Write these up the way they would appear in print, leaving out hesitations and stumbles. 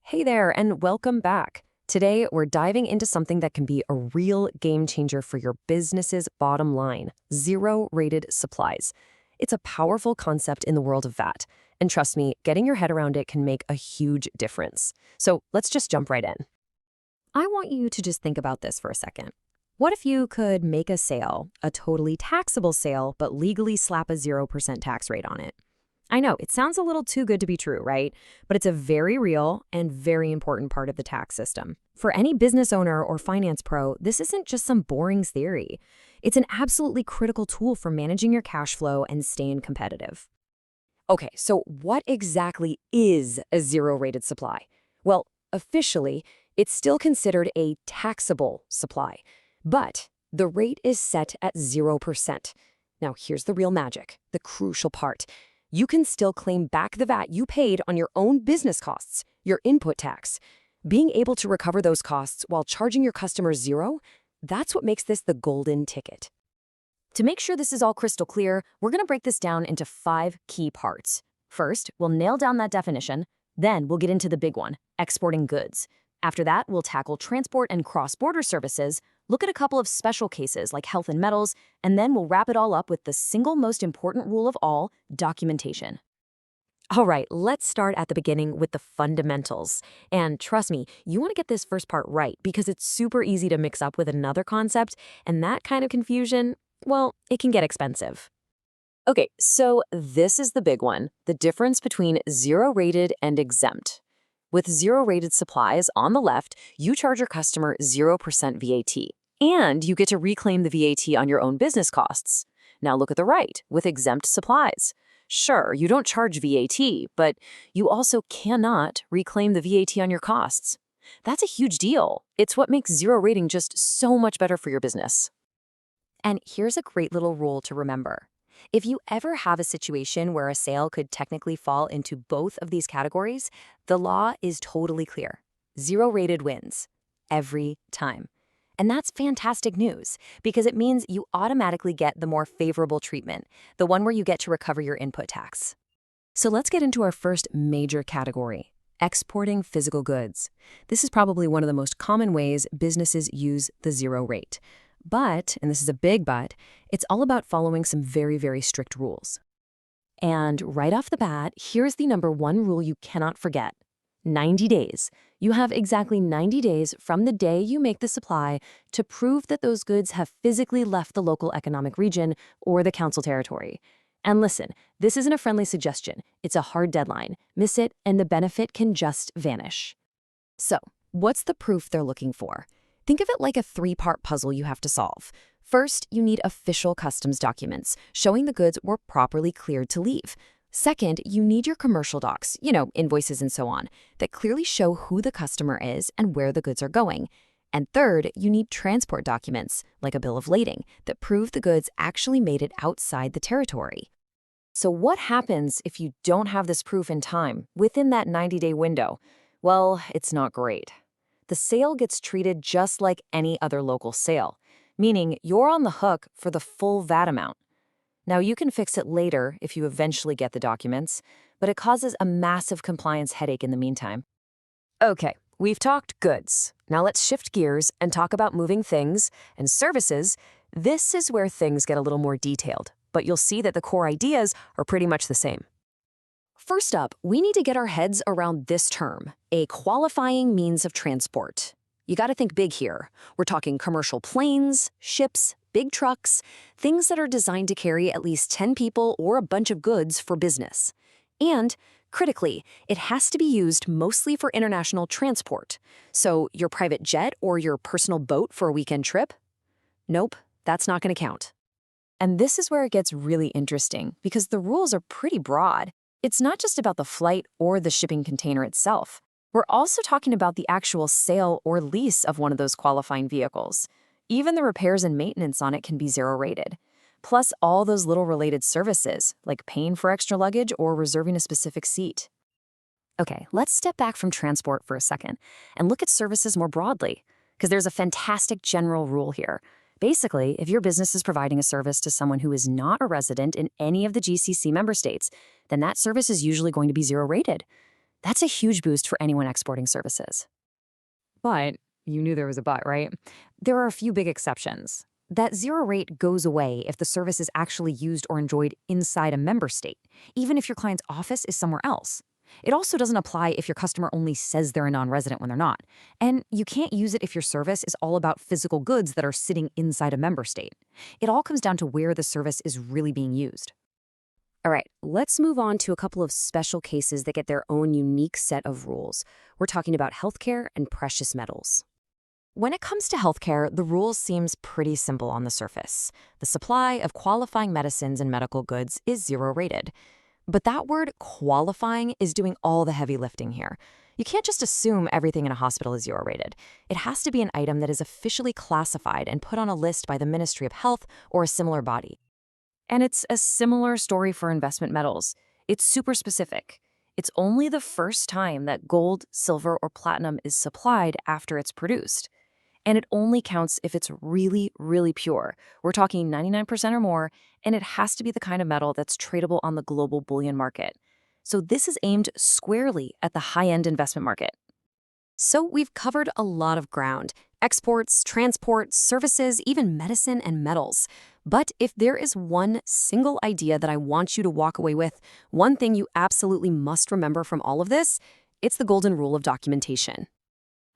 Hey there, and welcome back. Today, we're diving into something that can be a real game changer for your business's bottom line: zero-rated supplies. It's a powerful concept in the world of VAT, and trust me, getting your head around it can make a huge difference. So let's just jump right in. I want you to just think about this for a second. What if you could make a sale, a totally taxable sale, but legally slap a 0% tax rate on it? I know, it sounds a little too good to be true, right? But it's a very real and very important part of the tax system. For any business owner or finance pro, this isn't just some boring theory. It's an absolutely critical tool for managing your cash flow and staying competitive. Okay, so what exactly is a zero-rated supply? Well, officially, it's still considered a taxable supply, but the rate is set at 0%. Now, here's the real magic, the crucial part. You can still claim back the VAT you paid on your own business costs, your input tax. Being able to recover those costs while charging your customers zero, that's what makes this the golden ticket. To make sure this is all crystal clear, we're going to break this down into 5 key parts. First, we'll nail down that definition. Then we'll get into the big one, exporting goods. After that, we'll tackle transport and cross-border services, look at a couple of special cases like health and metals, and then we'll wrap it all up with the single most important rule of all, documentation. All right, let's start at the beginning with the fundamentals. And trust me, you want to get this first part right because it's super easy to mix up with another concept, and that kind of confusion, well, it can get expensive. Okay, so this is the big one, the difference between zero-rated and exempt. With zero-rated supplies on the left, you charge your customer 0% VAT, and you get to reclaim the VAT on your own business costs. Now look at the right, with exempt supplies. Sure, you don't charge VAT, but you also cannot reclaim the VAT on your costs. That's a huge deal. It's what makes zero rating just so much better for your business. And here's a great little rule to remember. If you ever have a situation where a sale could technically fall into both of these categories, the law is totally clear. Zero-rated wins. Every time. And that's fantastic news, because it means you automatically get the more favorable treatment, the one where you get to recover your input tax. So let's get into our first major category, exporting physical goods. This is probably one of the most common ways businesses use the zero rate. But, and this is a big but, it's all about following some very, very strict rules. And right off the bat, here's the number one rule you cannot forget. 90 days. You have exactly 90 days from the day you make the supply to prove that those goods have physically left the local economic region or the council territory. And listen, this isn't a friendly suggestion. It's a hard deadline. Miss it, and the benefit can just vanish. So, what's the proof they're looking for? Think of it like a 3-part puzzle you have to solve. First, you need official customs documents showing the goods were properly cleared to leave. Second, you need your commercial docs, invoices and so on, that clearly show who the customer is and where the goods are going. And third, you need transport documents, like a bill of lading, that prove the goods actually made it outside the territory. So what happens if you don't have this proof in time, within that 90-day window? Well, it's not great. The sale gets treated just like any other local sale, meaning you're on the hook for the full VAT amount. Now, you can fix it later if you eventually get the documents, but it causes a massive compliance headache in the meantime. Okay, we've talked goods. Now let's shift gears and talk about moving things and services. This is where things get a little more detailed, but you'll see that the core ideas are pretty much the same. First up, we need to get our heads around this term, a qualifying means of transport. You got to think big here. We're talking commercial planes, ships, big trucks, things that are designed to carry at least 10 people or a bunch of goods for business. And, critically, it has to be used mostly for international transport. So, your private jet or your personal boat for a weekend trip? Nope, that's not going to count. And this is where it gets really interesting, because the rules are pretty broad. It's not just about the flight or the shipping container itself. We're also talking about the actual sale or lease of one of those qualifying vehicles. Even the repairs and maintenance on it can be zero-rated. Plus all those little related services, like paying for extra luggage or reserving a specific seat. Okay, let's step back from transport for a second and look at services more broadly, because there's a fantastic general rule here. Basically, if your business is providing a service to someone who is not a resident in any of the GCC member states, then that service is usually going to be zero-rated. That's a huge boost for anyone exporting services. But you knew there was a but, right? There are a few big exceptions. That zero rate goes away if the service is actually used or enjoyed inside a member state, even if your client's office is somewhere else. It also doesn't apply if your customer only says they're a non-resident when they're not. And you can't use it if your service is all about physical goods that are sitting inside a member state. It all comes down to where the service is really being used. All right, let's move on to a couple of special cases that get their own unique set of rules. We're talking about healthcare and precious metals. When it comes to healthcare, the rules seems pretty simple on the surface. The supply of qualifying medicines and medical goods is zero rated. But that word qualifying is doing all the heavy lifting here. You can't just assume everything in a hospital is zero rated. It has to be an item that is officially classified and put on a list by the Ministry of Health or a similar body. And it's a similar story for investment metals. It's super specific. It's only the first time that gold, silver, or platinum is supplied after it's produced. And it only counts if it's really, really pure. We're talking 99% or more, and it has to be the kind of metal that's tradable on the global bullion market. So this is aimed squarely at the high-end investment market. So we've covered a lot of ground: exports, transport, services, even medicine and metals. But if there is one single idea that I want you to walk away with, one thing you absolutely must remember from all of this, it's the golden rule of documentation.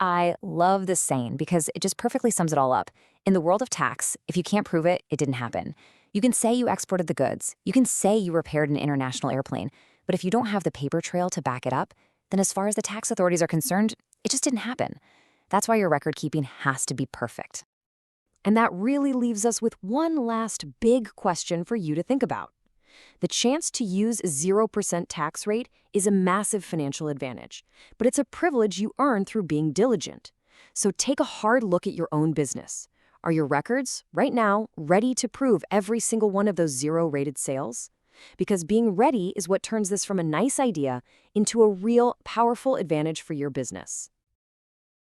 I love this saying because it just perfectly sums it all up. In the world of tax, if you can't prove it, it didn't happen. You can say you exported the goods. You can say you repaired an international airplane. But if you don't have the paper trail to back it up, then as far as the tax authorities are concerned, it just didn't happen. That's why your record keeping has to be perfect. And that really leaves us with one last big question for you to think about. The chance to use a 0% tax rate is a massive financial advantage, but it's a privilege you earn through being diligent. So take a hard look at your own business. Are your records, right now, ready to prove every single one of those zero-rated sales? Because being ready is what turns this from a nice idea into a real, powerful advantage for your business.